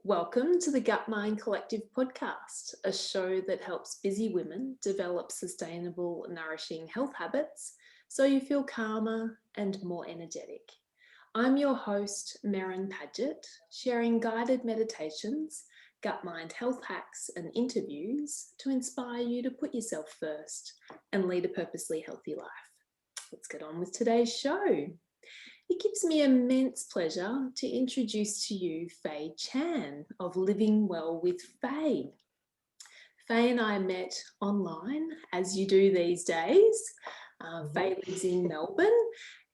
Welcome to the Gut Mind Collective podcast, a show that helps busy women develop sustainable, nourishing health habits so you feel calmer and more energetic. I'm your host, Merrin Paget, sharing guided meditations, gut mind health hacks, and interviews to inspire you to put yourself first and lead a purposely healthy life. Let's get on with today's show. It gives me immense pleasure to introduce to you Fay Chan of Living Well with Fay. Fay and I met online, as you do these days. Fay lives in Melbourne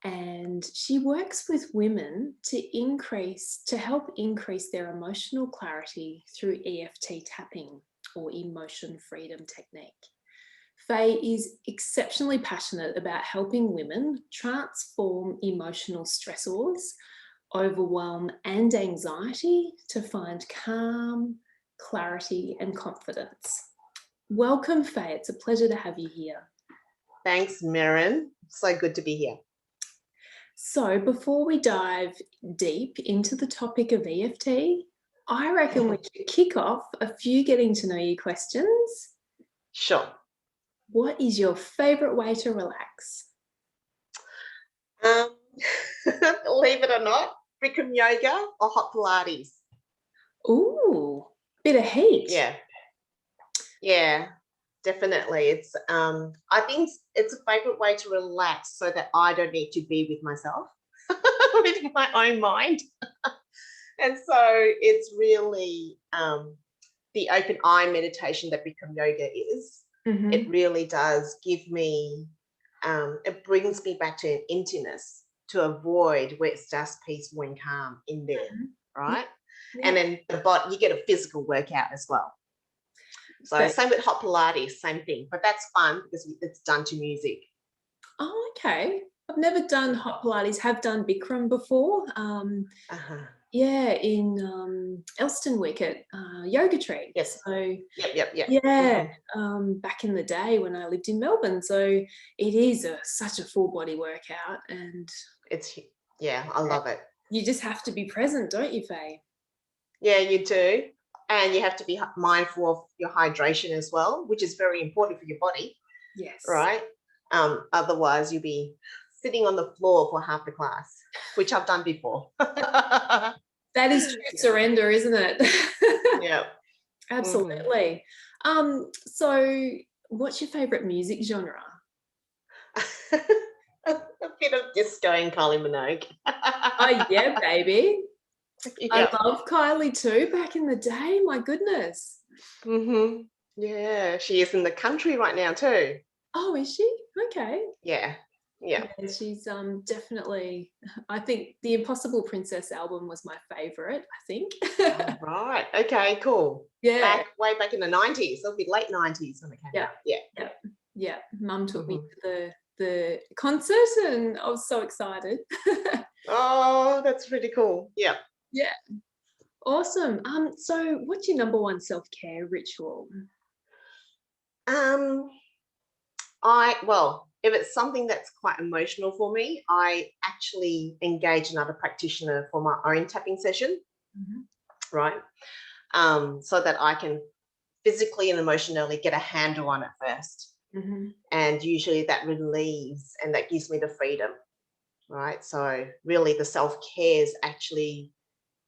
and she works with women to help increase their emotional clarity through EFT Tapping or emotion freedom technique. Fay is exceptionally passionate about helping women transform emotional stressors, overwhelm and anxiety to find calm, clarity and confidence. Welcome, Fay. It's a pleasure to have you here. Thanks, Merrin. So good to be here. So before we dive deep into the topic of EFT, I reckon we should kick off a few getting to know you questions. Sure. What is your favourite way to relax? Believe it or not, Bikram yoga or hot Pilates. Ooh, bit of heat. Yeah, definitely. It's I think it's a favourite way to relax so that I don't need to be with myself, with my own mind. And so it's really the open eye meditation that Bikram yoga is. Mm-hmm. It really does give me, it brings me back to an emptiness to avoid where it's just peaceful and calm in there, right? Yeah. And then the body, you get a physical workout as well. So same with hot Pilates, same thing, but that's fun because it's done to music. Oh, okay. I've never done hot Pilates, have done Bikram before. Yeah, in Elstonwick at Yoga Tree. Yes. So yep. Yeah, back in the day when I lived in Melbourne. So it is such a full body workout, and I love it. You just have to be present, don't you, Fay? Yeah, you do, and you have to be mindful of your hydration as well, which is very important for your body. Yes. Right. Otherwise, you'll be sitting on the floor for half the class, which I've done before. That is true surrender, isn't it? Yeah. Absolutely. So what's your favorite music genre? a bit of disco and Kylie Minogue. Oh yeah, baby. Yep. I love Kylie too, back in the day. My goodness. Yeah, she is in the country right now too. Oh, is she? Okay. Yeah. She's definitely, I think the Impossible Princess album was my favorite, I think. Oh, right. Okay, cool. Yeah. Way back in the 90s. It'll be late 90s when it came out. Yeah. Mum took me to the concert and I was so excited. Oh, that's really cool. Yeah. Awesome. So what's your number one self-care ritual? If it's something that's quite emotional for me, I actually engage another practitioner for my own tapping session, right? So that I can physically and emotionally get a handle on it first. And usually that relieves and that gives me the freedom, right? So really the self-care is actually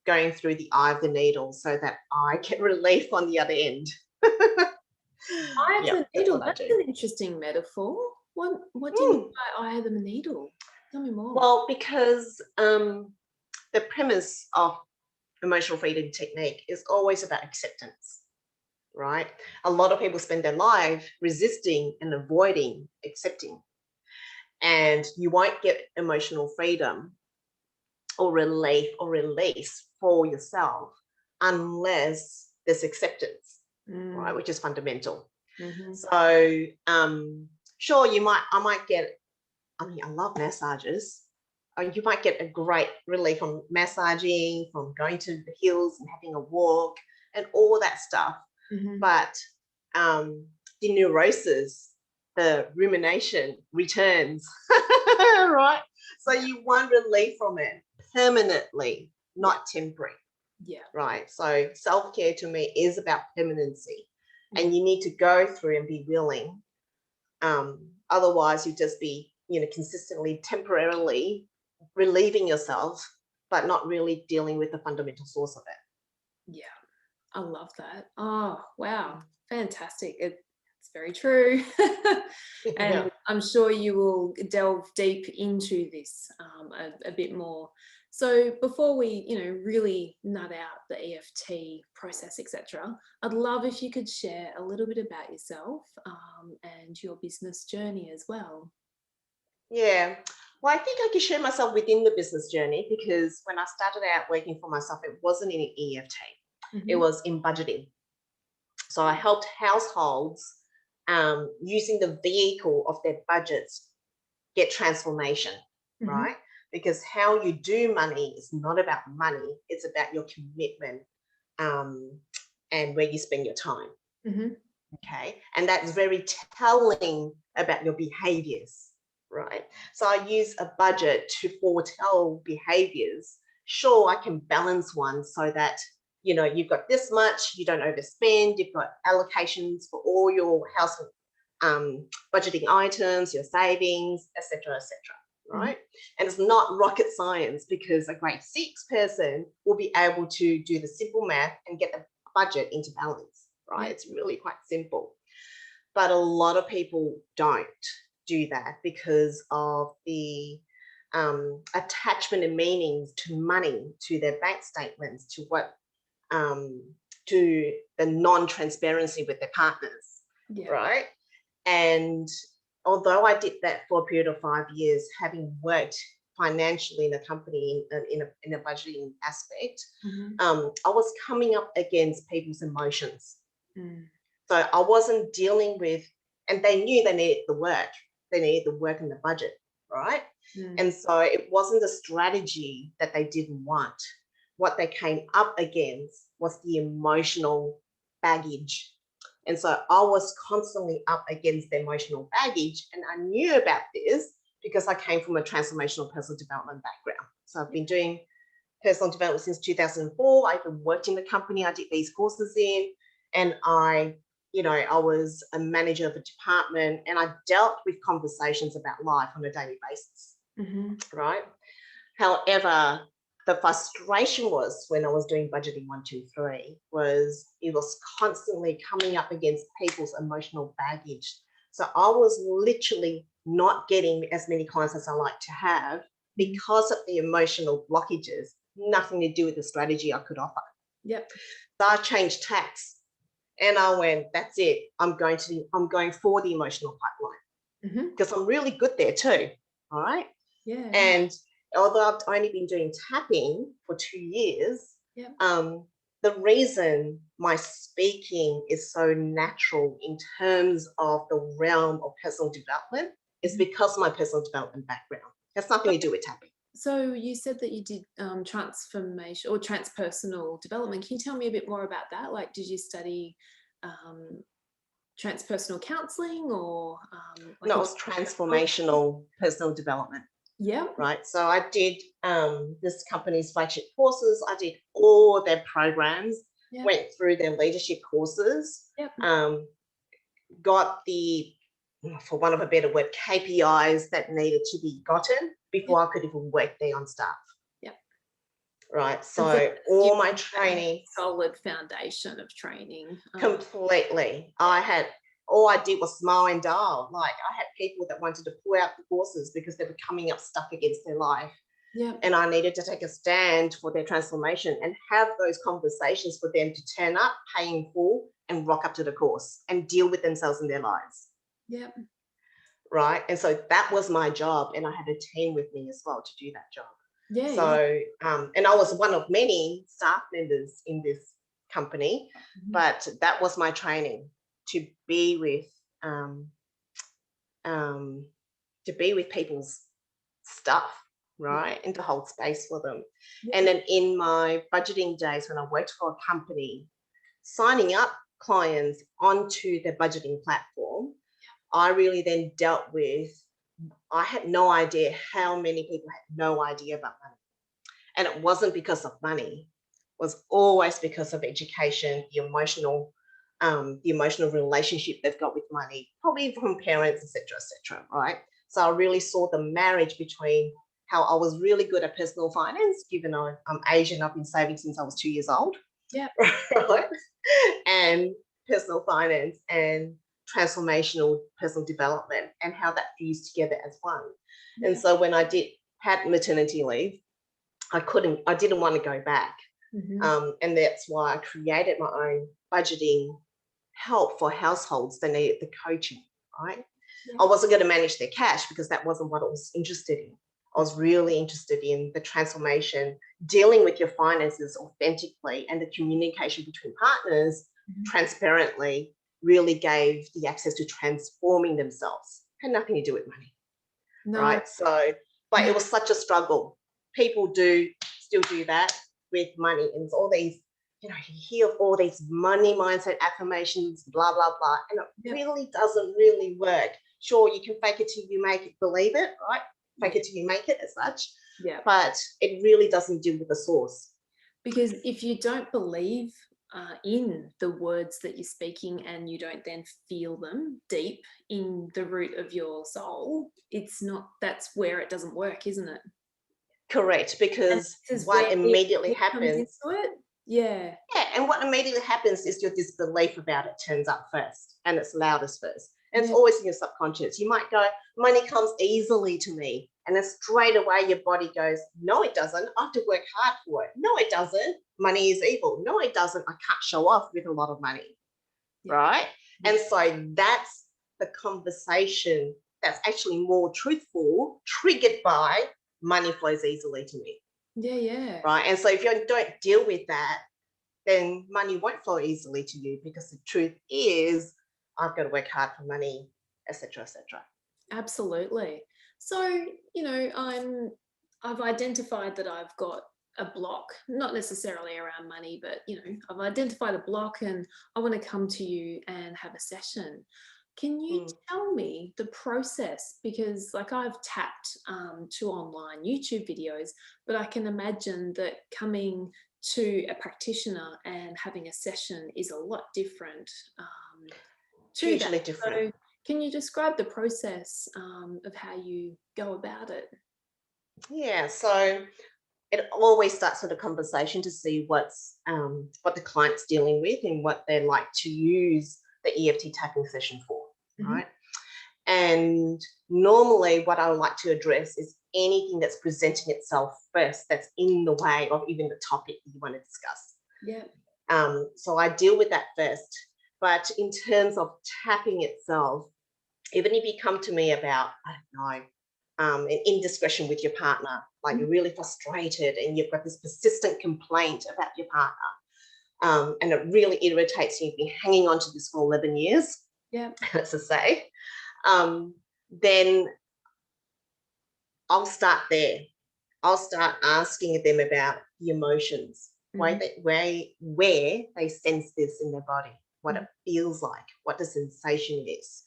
going through the eye of the needle so that I get relief on the other end. Eye of the needle, that's an interesting metaphor. What do you mean by eye of the needle? Tell me more. Well, because the premise of emotional freedom technique is always about acceptance, right? A lot of people spend their life resisting and avoiding accepting. And you won't get emotional freedom or relief or release for yourself unless there's acceptance, right? Which is fundamental. So sure, I might get, I love massages. You might get a great relief from massaging, from going to the hills and having a walk and all that stuff. But the neurosis, the rumination returns, right? So you want relief from it permanently, not temporary. Yeah. right? So self-care to me is about permanency, and Mm. you need to go through and be willing. Otherwise, you just be, consistently, temporarily relieving yourself, but not really dealing with the fundamental source of Yeah. I love that. Oh, wow. it. Fantastic. It's very true. Yeah. And I'm sure you will delve deep into this a bit more. So before we, really nut out the EFT process, etc., I'd love if you could share a little bit about yourself and your business journey as well. Yeah. Well, I think I can share myself within the business journey, because when I started out working for myself, it wasn't in EFT, it Hmm. was in budgeting. So I helped households, using the vehicle of their budgets, get transformation, Hmm. right? Because how you do money is not about money, it's about your commitment, um, and where you spend your time. Hmm. Okay. And that's very telling about your behaviors, right? So I use a budget to foretell behaviors. Sure, I can balance one so that, you've got this much, you don't overspend, you've got allocations for all your house, budgeting items, your savings, etc., etc. Hmm. Right. And it's not rocket science, because a grade 6 person will be able to do the simple math and get the budget into balance, right? Yeah. It's really quite simple. But a lot of people don't do that because of the attachment and meanings to money, to their bank statements, to what, um, to the non-transparency with their partners, Yeah. right? And although I did that for a period of 5 years, having worked financially in a company in a budgeting aspect, Hmm. I was coming up against people's emotions. Mm. So I wasn't dealing with, and they knew they needed the work. They needed the work and the budget, right? Mm. And so it wasn't a strategy that they didn't want. What they came up against was the emotional baggage. And so I was constantly up against the emotional baggage. And I knew about this because I came from a transformational personal development background. So I've been doing personal development since 2004. I even worked in the company I did these courses in, and I was a manager of a department, and I dealt with conversations about life on a daily basis, Hmm. right? However, the frustration was when I was doing budgeting 1, 2, 3, was it was constantly coming up against people's emotional baggage. So I was literally not getting as many clients as I like to have because of the emotional blockages, nothing to do with the strategy I could offer. Yep. So I changed tacks, and I went, that's it. I'm going for the emotional pipeline, Hmm. because I'm really good there too. All right. Yeah. And although I've only been doing tapping for 2 years, Yep. the reason my speaking is so natural in terms of the realm of personal development is Mhm. because of my personal development background. It has nothing to do with tapping. So you said that you did transformation or transpersonal development. Can you tell me a bit more about that? Like, did you study um, transpersonal counseling or like No, it a was coach? transformational personal development, Yep. right? So I did this company's flagship courses. I did all their programs, Yep. went through their leadership courses, Yep. um, got the, for want of a better word, KPIs that needed to be gotten Yep. before I could even work there on staff, Yep. right? And so So you all my had a training, solid foundation of training. completely, all I did was smile and dial. Like, I had people that wanted to pull out the courses because they were coming up stuck against their life. Yep. And I needed to take a stand for their transformation and have those conversations for them to turn up, pay in full, and rock up to the course and deal with themselves in their lives. Yep. Right. And so that was my job. And I had a team with me as well to do that job. Yeah. Yeah. So, and I was one of many staff members in this company, Mhm. but that was my training, to be with, um, um, to be with people's stuff, Yeah. right? And to hold space for them. And Yeah. then in my budgeting days when I worked for a company, signing up clients onto the budgeting platform, I really then dealt with, I had no idea how many people had no idea about money. And it wasn't because of money. was always because of education, the emotional relationship they've got with money, probably from parents, etc., right? So I really saw the marriage between how I was really good at personal finance, given I'm Asian, I've been saving since I was 2 years old, Yeah. right? And personal finance and transformational personal development, and how that fused together as one. Yeah. And so when I had maternity leave, I didn't want to go back. And that's why I created my own budgeting help for households that needed the coaching, right? Yeah. I wasn't going to manage their cash because that wasn't what I was interested in. I was really interested in the transformation, dealing with your finances authentically, and the communication between partners transparently really gave the access to transforming themselves. Had nothing to do with money, right? So, but it was such a struggle. People do still do that with money, and it's all these, you hear of all these money mindset affirmations, blah, blah, blah, and it really doesn't really work. Sure, you can fake it till you make it, believe it, right? Fake it till you make it, as such. Yeah. But it really doesn't deal with the source. Because if you don't believe in the words that you're speaking, and you don't then feel them deep in the root of your soul, that's where it doesn't work, isn't it? Correct, because what immediately happens, yeah, and what immediately happens is your disbelief about it turns up first, and it's loudest first. And it's Yeah. always in your subconscious. You might go, money comes easily to me. And then straight away your body goes, no, it doesn't. I have to work hard for it. No, it doesn't. Money is evil. No, it doesn't. I can't show off with a lot of money. Yeah. Right? Yeah. And so that's the conversation that's actually more truthful, triggered by money flows easily to me. Yeah. Right? And so if you don't deal with that, then money won't flow easily to you, because the truth is, I've got to work hard for money, etc., etc. Absolutely. So, I've identified that I've got a block, not necessarily around money, but, I've identified a block, and I want to come to you and have a session. Can you tell me the process? Because I've tapped to online YouTube videos, but I can imagine that coming to a practitioner and having a session is a lot different to Hugely that. different. So can you describe the process of how you go about it? Yeah, so it always starts with a conversation to see what the client's dealing with and what they like to use the EFT tapping session for, right? And normally what I like to address is anything that's presenting itself first that's in the way of even the topic you want to discuss. Yeah. So I deal with that first. But in terms of tapping itself, even if you come to me about, I don't know, an indiscretion with your partner, like you're really frustrated and you've got this persistent complaint about your partner, and it really irritates you, you've been hanging on to this for 11 years, let's just say, then I'll start there. I'll start asking them about the emotions, where they sense this in their body, what it feels like, what the sensation is.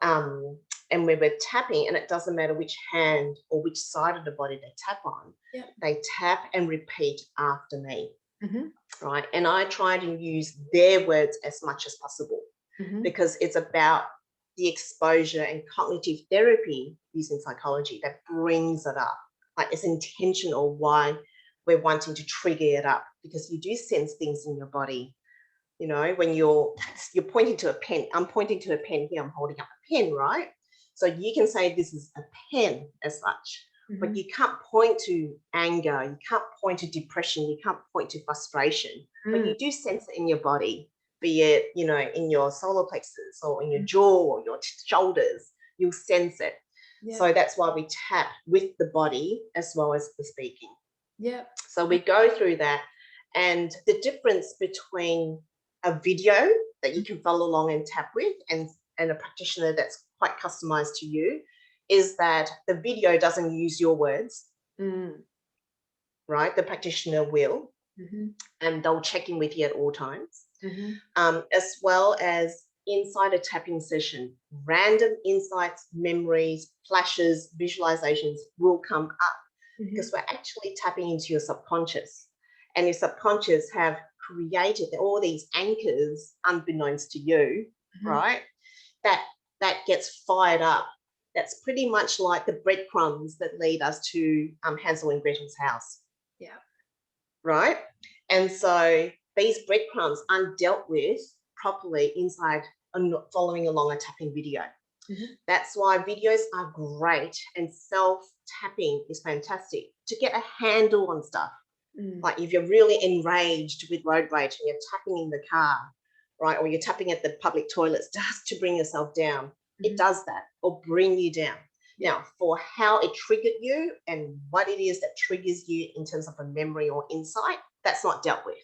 And when we're tapping, and it doesn't matter which hand or which side of the body they tap on, they tap and repeat after me, right? And I try to use their words as much as possible, because it's about the exposure and cognitive therapy using psychology that brings it up. Like, it's intentional why we're wanting to trigger it up, because you do sense things in your body. When you're pointing to a pen, I'm pointing to a pen here, I'm holding up a pen, right? So you can say this is a pen as such, but you can't point to anger, you can't point to depression, you can't point to frustration, but you do sense it in your body, be it, in your solar plexus or in your jaw or your shoulders, you'll sense it. So that's why we tap with the body as well as the speaking. So we go through that, and the difference between a video that you can follow along and tap with and a practitioner that's quite customized to you is that the video doesn't use your words, right? The practitioner will, and they'll check in with you at all times, as well as inside a tapping session, random insights, memories, flashes, visualizations will come up, because we're actually tapping into your subconscious. and your subconscious have created all these anchors unbeknownst to you, right? That gets fired up. That's pretty much like the breadcrumbs that lead us to Hansel and Gretel's house. Yeah. Right? And so these breadcrumbs aren't dealt with properly inside following along a tapping video. That's why videos are great, and self-tapping is fantastic to get a handle on stuff. Like if you're really enraged with road rage and you're tapping in the car, right, or you're tapping at the public toilets just to bring yourself down, it does that, or bring you down. Now, for how it triggered you and what it is that triggers you in terms of a memory or insight, that's not dealt with.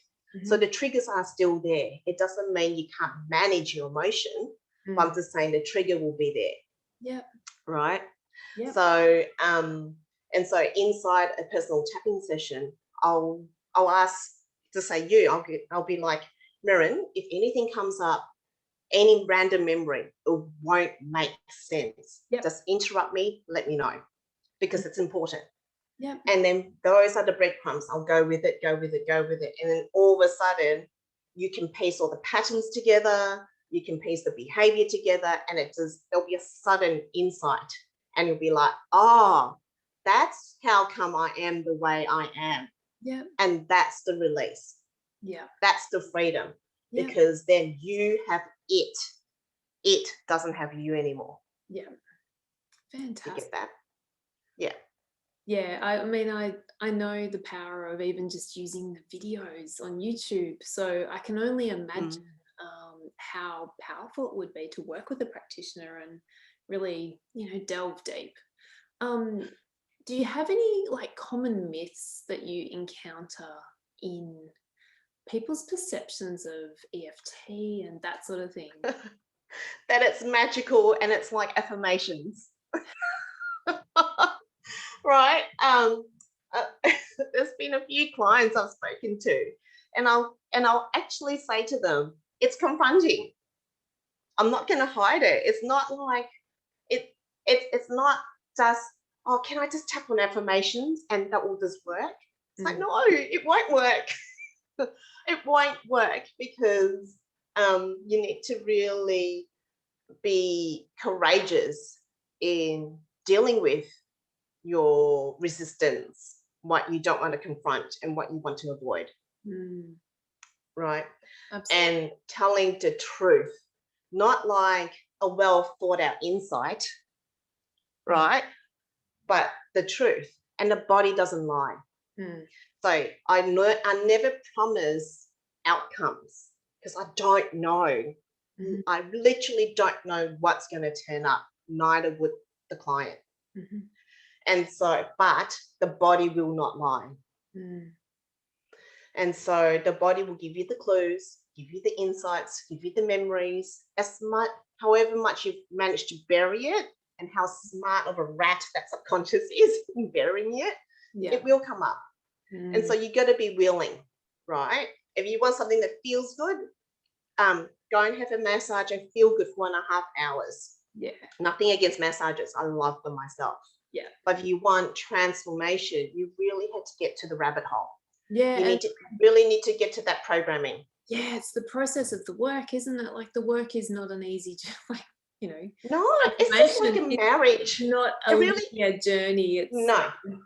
So the triggers are still there. It doesn't mean you can't manage your emotion, but I'm just saying the trigger will be there. Yeah. Right? Yeah. So, and so inside a personal tapping session, I'll ask to say I'll be like, Mirren, if anything comes up, any random memory, it won't make sense. Just interrupt me, let me know, because it's important. And then those are the breadcrumbs. I'll go with it. And then all of a sudden, you can piece all the patterns together, you can piece the behavior together, and there'll be a sudden insight. And you'll be like, oh, that's how come I am the way I am. Yeah. And that's the release. Yeah. That's the freedom. Yeah. Because then you have it. It doesn't have you anymore. Yeah. Fantastic. You get that? Yeah. Yeah. I mean, I know the power of even just using the videos on YouTube. So I can only imagine how powerful it would be to work with a practitioner and really, delve deep. Do you have any like common myths that you encounter in people's perceptions of EFT and that sort of thing? That it's magical and it's like affirmations. Right? There's been a few clients I've spoken to, and I'll actually say to them, it's confronting. I'm not going to hide it. It's not like it's not just, oh, can I just tap on affirmations and that will just work? It's like, no, it won't work. It won't work, because you need to really be courageous in dealing with your resistance, what you don't want to confront and what you want to avoid. Right? Absolutely. And telling the truth, not like a well thought out insight, right? But the truth. And the body doesn't lie. So I never promise outcomes, because I don't know. I literally don't know what's going to turn up. Neither would the client. And so, but the body will not lie. And so the body will give you the clues, give you the insights, give you the memories, however much you've managed to bury it, and how smart of a rat that subconscious is in burying it, it will come up. And so you got to be willing, right? If you want something that feels good, go and have a massage and feel good for 1.5 hours. Yeah. Nothing against massages. I love them myself. Yeah. But if you want transformation, you really had to get to the rabbit hole. Yeah. You really need to get to that programming. Yeah, it's the process of the work, isn't it? Like the work is not an easy, No, it's just like a marriage. It's not a linear journey. It's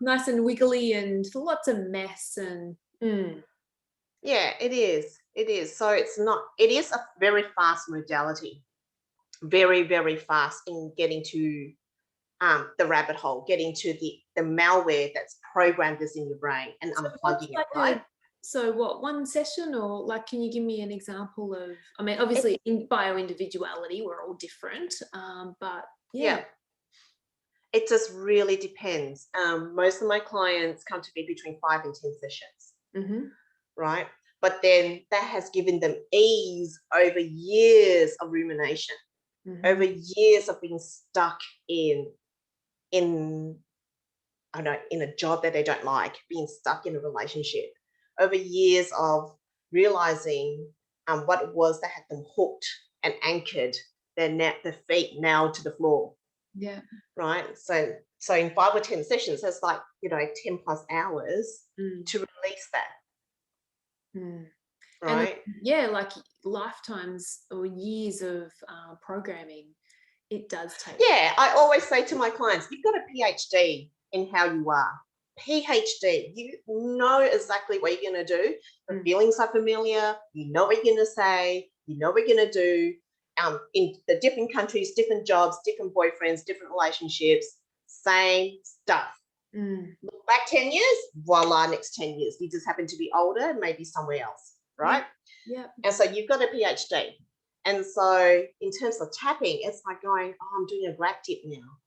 nice and wiggly and lots of mess and. Yeah, it is. It is. So it is a very fast modality. Very, very fast in getting to the rabbit hole, getting to the malware that's programmed this in your brain and unplugging it, right? So what, one session, or like, can you give me an example of, I mean, obviously in bio-individuality, we're all different, but yeah. It just really depends. Most of my clients come to me between 5 and 10 sessions, right? But then that has given them ease over years of rumination, over years of being stuck in a job that they don't like, being stuck in a relationship, over years of realizing what it was that had them hooked and anchored, their feet nailed to the floor. Yeah. Right. So in 5 or 10 sessions, that's like 10 plus hours to release that. Mm. And right? yeah, like lifetimes or years of programming, it does take. Yeah, I always say to my clients, you've got a PhD in how you are. PhD, you know exactly what you're going to do. The feelings are familiar. You know what you're going to say. You know what you're going to do. In the different countries, different jobs, different boyfriends, different relationships, same stuff. Look back 10 years, voila, next 10 years. You just happen to be older, maybe somewhere else, right? Yeah. And so you've got a PhD. And so in terms of tapping, it's like going, oh, I'm doing a grad dip now.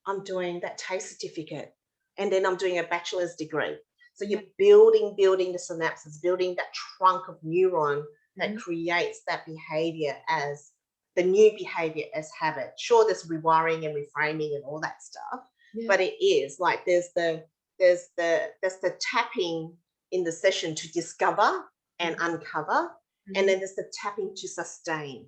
I'm doing that TAFE certificate. And then I'm doing a bachelor's degree. So you're building the synapses, building that trunk of neuron that creates that behavior as the new behavior as habit. Sure, there's rewiring and reframing and all that stuff, but it is like there's the tapping in the session to discover and uncover, and then there's the tapping to sustain.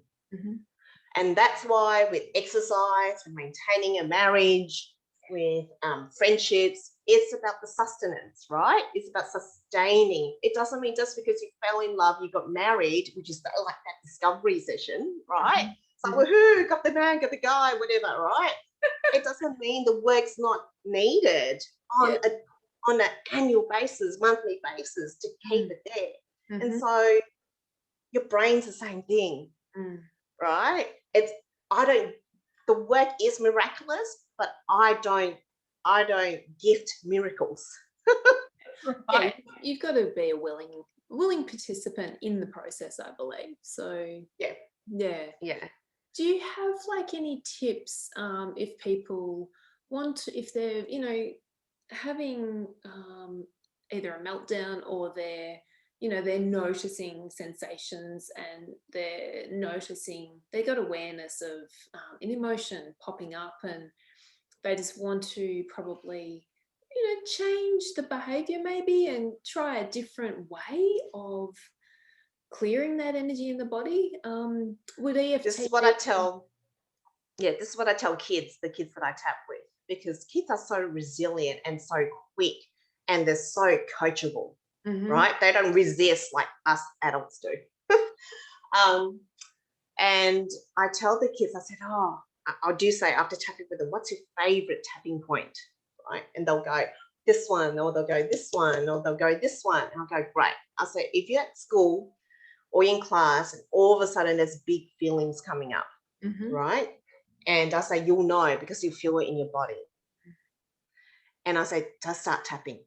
And that's why with exercise, with maintaining a marriage, with friendships, it's about the sustenance, right? It's about sustaining. It doesn't mean just because you fell in love, you got married, which is like that discovery session, right? So woohoo, got the man, got the guy, whatever, right? It doesn't mean the work's not needed on an annual basis, monthly basis to keep it there. And so your brain's the same thing, right? The work is miraculous, but I don't gift miracles. Right. Yeah, you've got to be a willing participant in the process, I believe. So yeah. Do you have like any tips if people want to, if they're having either a meltdown or they're noticing sensations and they got awareness of an emotion popping up, and they just want to probably change the behavior maybe and try a different way of clearing that energy in the body? Would EFT? This is what I tell kids, the kids that I tap with, because kids are so resilient and so quick, and they're so coachable, right? They don't resist like us adults do. And I tell the kids, I said, I do say after tapping with them, what's your favorite tapping point, right? And they'll go this one, or they'll go this one, or they'll go this one. And I'll go, great. I'll say, if you're at school or in class and all of a sudden there's big feelings coming up, right? And I say, you'll know because you feel it in your body. And I say, just start tapping.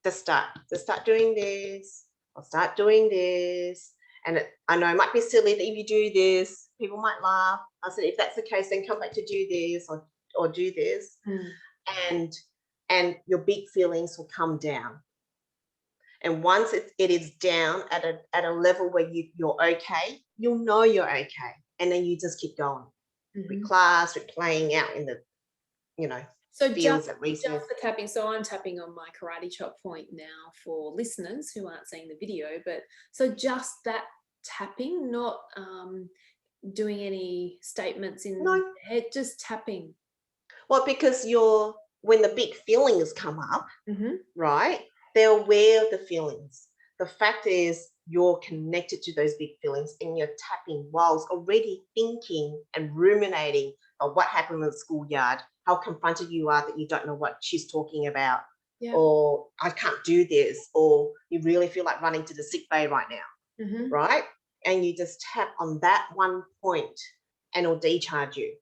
Just start doing this. I'll start doing this. And I know it might be silly that if you do this, people might laugh. I said, if that's the case, then come back to do this or do this. And your big feelings will come down. And once it is down at a level where you're okay, you'll know you're okay. And then you just keep going with class, with playing out in the, so fields just at recess. the tapping. So I'm tapping on my karate chop point now for listeners who aren't seeing the video. But so just that tapping, not doing any statements in the head, just tapping. Well, because when the big feelings come up, right, they're aware of the feelings. The fact is you're connected to those big feelings and you're tapping whilst already thinking and ruminating of what happened in the schoolyard, how confronted you are that you don't know what she's talking about, or I can't do this, or you really feel like running to the sick bay right now, right? And you just tap on that one point and it'll decharge you.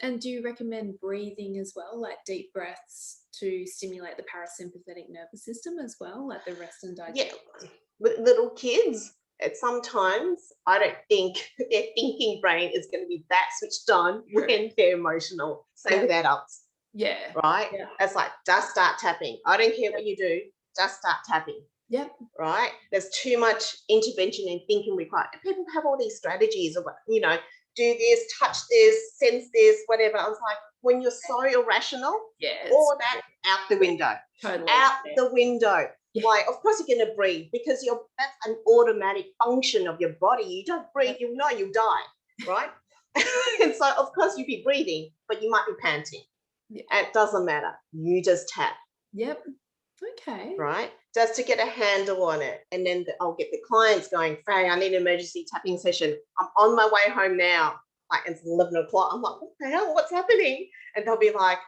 And do you recommend breathing as well, like deep breaths to stimulate the parasympathetic nervous system as well, like the rest and digest? Yeah, with little kids, sometimes I don't think their thinking brain is going to be that switched on when they're emotional. Same with adults. Yeah. Right? Yeah. It's like, just start tapping. I don't care what you do, just start tapping. Yep. Right? There's too much intervention and thinking required. And people have all these strategies of, do this, touch this, sense this, whatever. I was like, when you're so irrational, all that out the window. Totally. Out the window. Yeah. Like, of course you're going to breathe because that's an automatic function of your body. You don't breathe, you'll die, right? And so, of course, you'll be breathing, but you might be panting. Yeah. And it doesn't matter. You just tap. Yep. Okay. right? Just to get a handle on it. And then I'll get the clients going, Fay, I need an emergency tapping session. I'm on my way home now. Like it's 11 o'clock. I'm like, what the hell? What's happening? And they'll be like,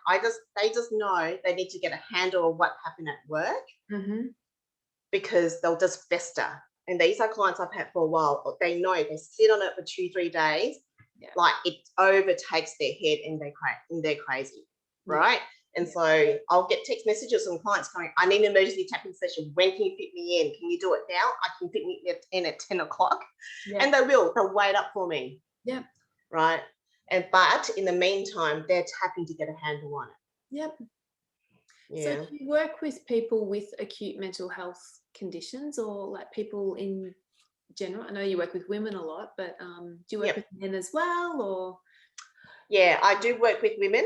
they just know they need to get a handle of what happened at work Mm-hmm. because they'll just fester. And these are clients I've had for a while. They know they sit on it for 2-3 days, Yeah. like it overtakes their head and they're crazy, Yeah. right? And Yeah. so I'll get text messages from clients going, I need an emergency tapping session. When can you fit me in? Can you do it now? I can fit me in at 10 o'clock. Yeah. And they'll wait up for me. Yep. Right. But in the meantime, they're tapping to get a handle on it. Yep. So Yeah. do you work with people with acute mental health conditions or like people in general? I know you work with women a lot, but do you work Yep. with men as well, or? Yeah, I do work with women,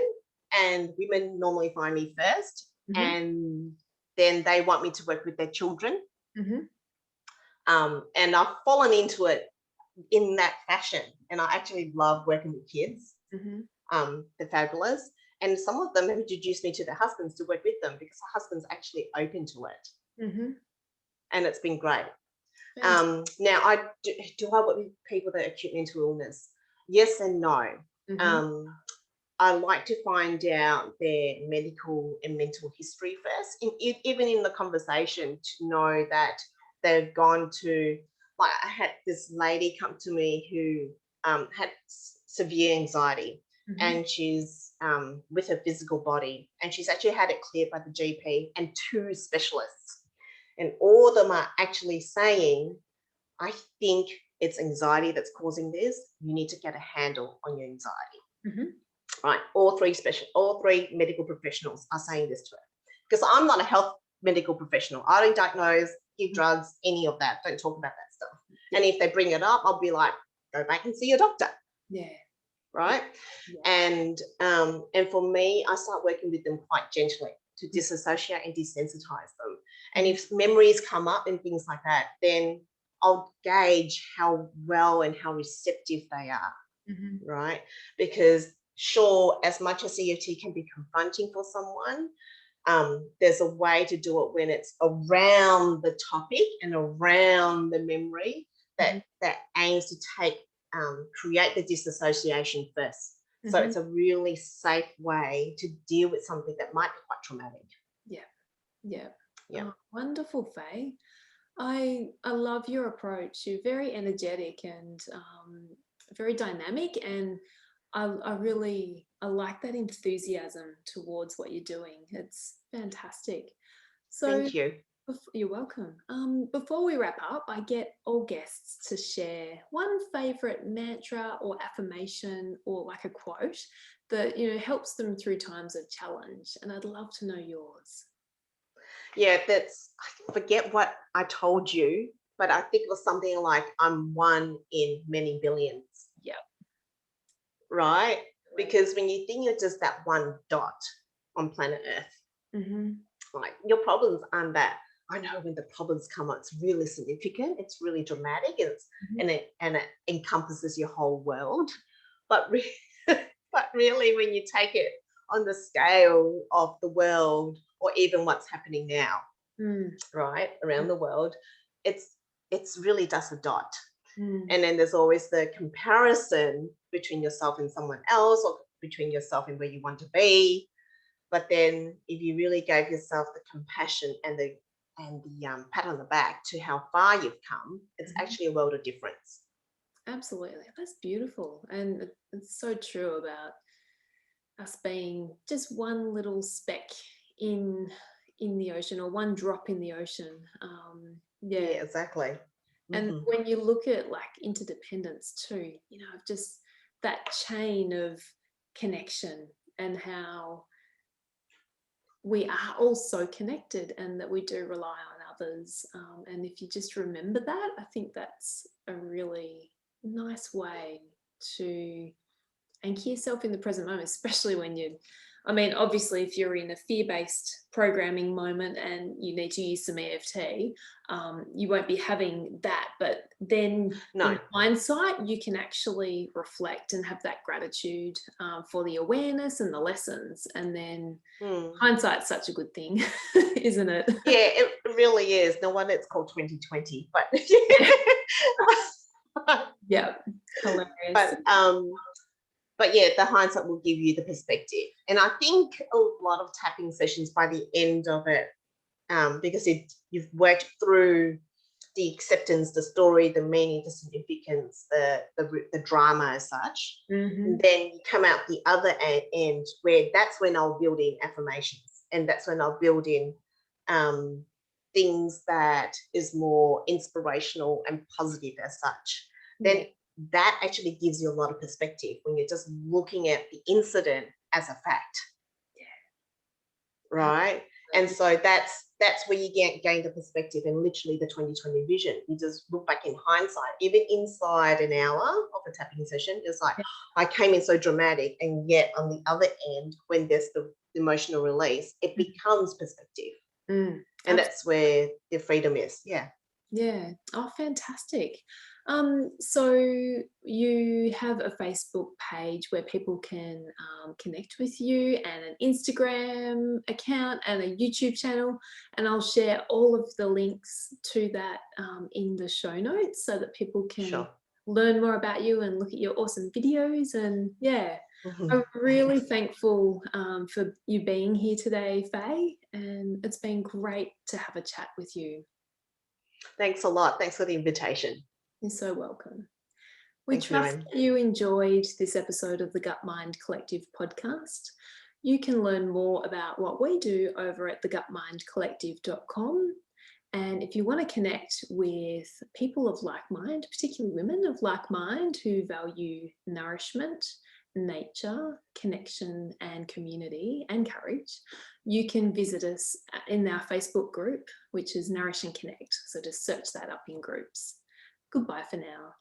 and women normally find me first, Mhm. and then they want me to work with their children. Mhm. And I've fallen into it in that fashion, and I actually love working with kids. Mhm. They're fabulous, and some of them have introduced me to their husbands to work with them because the husband's actually open to it, Mhm. and it's been great. Fantastic. Now, do I work with people that are acute mental illness? Yes and no. Mhm. Um, I like to find out their medical and mental history first, even in the conversation, to know that they've gone to, like, I had this lady come to me who had severe anxiety, Mhm. and she's with her physical body, and she's actually had it cleared by the GP and 2 specialists. And all of them are actually saying, I think it's anxiety that's causing this. You need to get a handle on your anxiety. Mhm. Right? All three medical professionals are saying this to her. Because I'm not a health medical professional. I don't diagnose, give Mhm. drugs, any of that. Don't talk about that stuff. Yeah. And if they bring it up, I'll be like, go back and see your doctor. Yeah. Yeah. Right? Yeah. And for me, I start working with them quite gently to Mm. disassociate and desensitize them. And Mhm. if memories come up and things like that, then I'll gauge how well and how receptive they are, Mhm. right? Because sure, as much as EFT can be confronting for someone, there's a way to do it when it's around the topic and around the memory that Mhm. aims to create the disassociation first. So Mhm. it's a really safe way to deal with something that might be quite traumatic. Yeah. Yeah. Yeah. Oh, wonderful, Faye. I love your approach. You're very energetic and very dynamic, and I like that enthusiasm towards what you're doing. It's fantastic. So Thank you. you're welcome. Before we wrap up, I get all guests to share one favorite mantra or affirmation or like a quote that helps them through times of challenge, and I'd love to know yours. Yeah, I forget what I told you, but I think it was something like, I'm one in many billions. Yeah. Right? Because when you think you're just that one dot on planet Earth, Mm-hmm. like your problems aren't that. I know when the problems come up, it's really significant, it's really dramatic, Mm-hmm. and it encompasses your whole world. But but really, when you take it on the scale of the world, or even what's happening now, Mm. right, around the world, it's really just a dot. Mm. And then there's always the comparison between yourself and someone else, or between yourself and where you want to be. But then if you really gave yourself the compassion and the pat on the back to how far you've come, it's Mhm. actually a world of difference. Absolutely. That's beautiful. And it's so true about us being just one little speck in the ocean, or one drop in the ocean. Yeah. Yeah, exactly. And Hmm. when you look at like interdependence too, of just that chain of connection, and how we are all so connected and that we do rely on others. And if you just remember that, I think that's a really nice way to anchor yourself in the present moment, especially when obviously if you're in a fear-based programming moment and you need to use some EFT, you won't be having that. But then No. in hindsight, you can actually reflect and have that gratitude for the awareness and the lessons. And then hindsight's such a good thing, isn't it? Yeah, it really is. No wonder it's called 2020. But yeah, hilarious. But yeah, the hindsight will give you the perspective. And I think a lot of tapping sessions by the end of it, because you've worked through the acceptance, the story, the meaning, the significance, the drama as such, Mm-hmm. then you come out the other end where that's when I'll build in affirmations, and that's when I'll build in things that is more inspirational and positive as such. Then that actually gives you a lot of perspective when you're just looking at the incident as a fact. Right. And so that's where you gain the perspective, and literally the 2020 vision. You just look back in hindsight, even inside an hour of a tapping session, it's like, I came in so dramatic, and yet on the other end, when there's the emotional release, it becomes perspective. And that's where the freedom is. Yeah. Oh, fantastic. So you have a Facebook page where people can connect with you, and an Instagram account, and a YouTube channel, and I'll share all of the links to that in the show notes so that people can learn more about you and look at your awesome videos. And I'm really thankful for you being here today, Fay, and it's been great to have a chat with you. Thanks a lot. Thanks for the invitation. You're so welcome. We trust that you enjoyed this episode of the Gut Mind Collective podcast. You can learn more about what we do over at thegutmindcollective.com. And if you want to connect with people of like mind, particularly women of like mind who value nourishment, nature, connection, and community and courage, you can visit us in our Facebook group, which is Nourish and Connect. So just search that up in groups. Goodbye for now.